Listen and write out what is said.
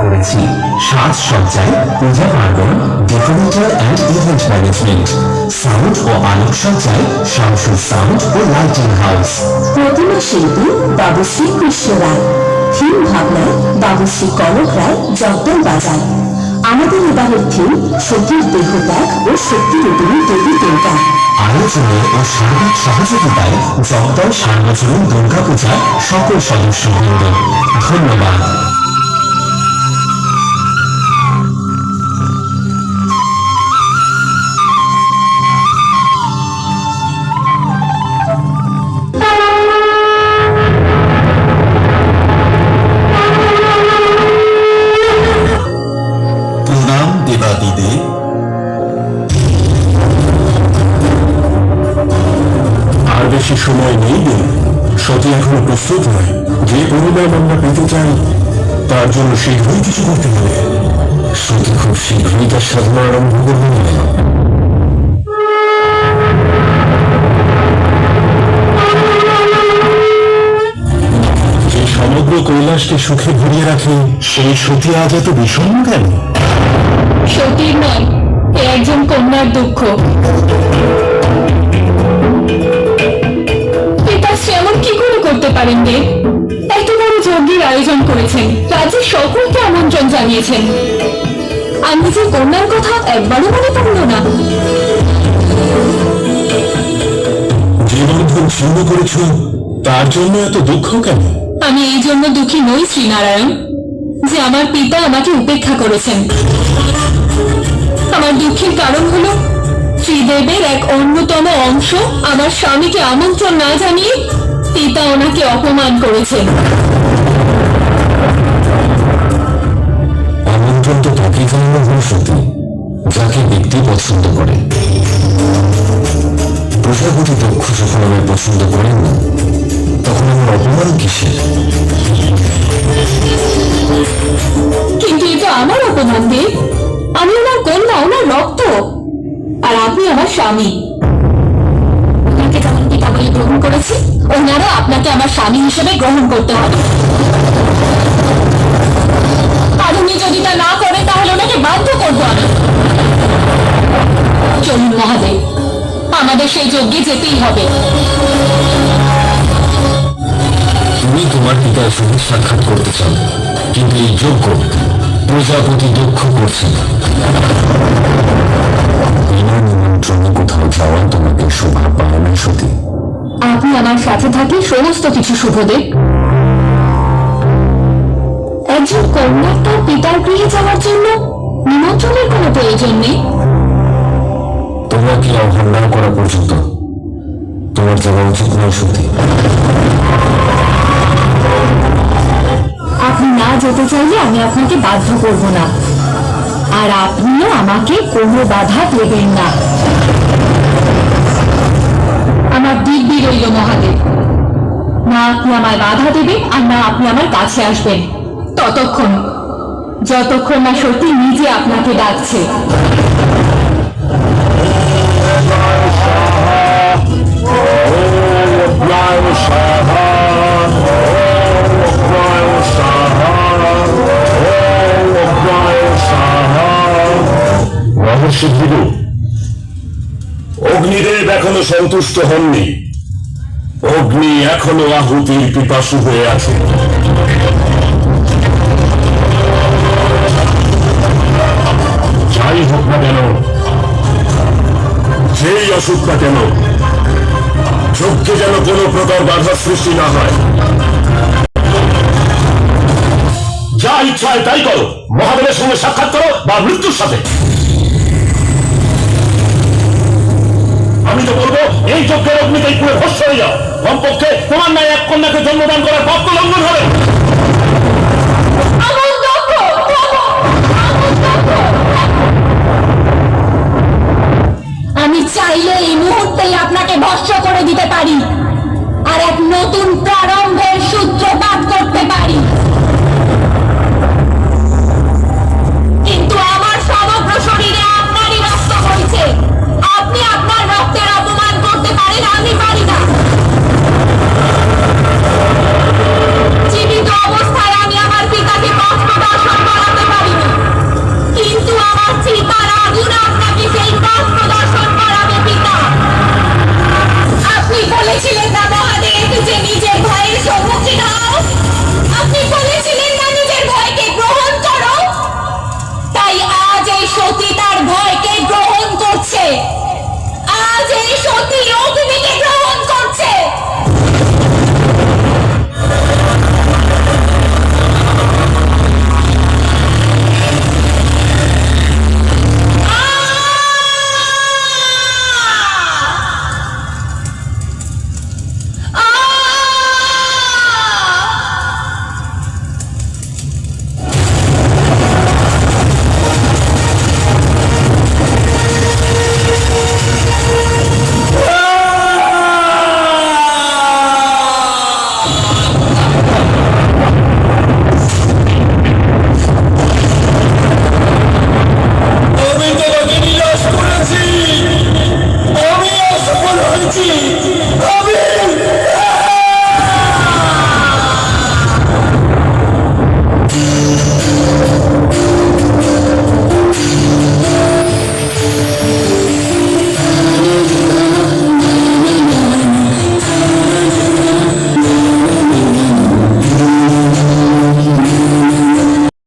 করেছি সাজসজ্জায়, পূজা পার্বণ, decorator and event management, sound ও আলোকসজ্জায় শামসুর সাউন্ড ও লাইটিং হাউস। প্রতিমা শিল্পী বাবুশ্রী কৃষ্ণ রায়, থিম ভাবনায় বাবুশ্রী কনক রায় জগদল বাজায়। আমাদের এবারের থিম সতীর দেহত্যাগ ও শক্তিরূপিণী দেবী দুর্গা। আয়োজনে ও সার্বিক সহযোগিতায় জগদল সার্বজনীন দুর্গাপূজার সকল সদস্যবৃন্দ। ধন্যবাদ। প্রণাম দেবাদিদে। আর বেশি সময় নেই দিন, সতী এখনো প্রস্তুত নয়। যে পরিণাম আমরা পেতে চাই তার জন্য শীঘ্রই কিছু করতে হবে। সতী খুব শীঘ্রই তার সাধনা আরম্ভ করবে। যে সমগ্র কৈলাসকে সুখে ভরিয়ে রাখে সেই সতী আজ এত বিষণ্ণ কেন? সতীর নয়, এ একজন কন্যার দুঃখ। পিতাশ্রী এমন কি করে করতে পারেন দেব? এত বড় যজ্ঞের আয়োজন করেছেন, রাজ্যের সকলকে আমন্ত্রণ জানিয়েছেন, আমি যে কন্যার কথা একবারও মনে পড়ল না। যে বন্ধন ছিন্ন করেছ তার জন্য এত দুঃখ কেন? আমি এই জন্য দুঃখী নই শ্রীনারায়ণ যে আমার পিতা আমাকে উপেক্ষা করেছেন। আমার দুঃখের কারণ হলো শ্রীদেবের এক অন্যতম অংশ আমার স্বামীকে আমন্ত্রণ না জানিয়ে পিতা ওনাকে অপমান করেছেন। আমন্ত্রণ তো তাকে জানানো হয় সত্যি যাকে ব্যক্তি পছন্দ করে। প্রজাপতি দক্ষ যখন আমায় পছন্দ করেন না তখন আমার অপমান কিসের? কিন্তু এটা আমার অপমান দেব। আমি ওনার কন্যা, ওনার রক্ত, আর আপনি আমার স্বামী। ওনাকে যেমন পিতা বলে গ্রহণ করেছি, ওনারও আপনাকে আমার স্বামী হিসেবে গ্রহণ করতে হবে। আর উনি যদি তা না করে তাহলে ওনাকে বাধ্য করবো আমি। চলুন মহাদেব, আমাদের সেই যজ্ঞে যেতেই হবে। তুমি তোমার পিতার সঙ্গে সাক্ষাৎ করতে চাও, কিন্তু এই যজ্ঞ প্রজাপতি দক্ষ করছে না। বিনা নিমন্ত্রণে কোথাও যাওয়া তোমাকে শোভা পায় না সতী। আপনি আমার সাথে থাকি সমস্ত কিছু শুভদেব। একজন কন্যার তার পিতার গৃহে যাওয়ার জন্য নিমন্ত্রণের কোনো প্রয়োজন নেই। তোমাকে আহ্বান না করা পর্যন্ত তোমার যাওয়া উচিত নয় সতী। আপনি না যেতে চাইলে আমি আপনাকে বাধ্য করব না, আর আপনিও আমাকে কোনো বাধা দেবেন না। আমার দিব্যি রইল মহাদেব, না আপনি আমায় বাধা দেবেন আর না আপনি আমার কাছে আসবেন ততক্ষণ, যতক্ষণ না সত্যি নিজে আপনাকে ডাকছে। মহর্ষি ভৃগু, অগ্নিদেব এখনো সন্তুষ্ট হননি। অগ্নি এখনো আহুতির পিপাসু হয়ে আছে। যাই হোক না কেন, যেই অসুখ না কেন, যজ্ঞে যেন কোনো প্রকার বাধা সৃষ্টি না হয়। যা ইচ্ছা হয় তাই করো, মহাদেবের সঙ্গে সাক্ষাৎ করো বা মৃত্যুর সাথে। আমি তো বলবো এই যজ্ঞের অগ্নিতেই পুরো ভস্ম হয়ে যাও। কমপক্ষে তোমার নাই এক কন্যাকে জন্মদান করার পাপ লঙ্ঘন হবে।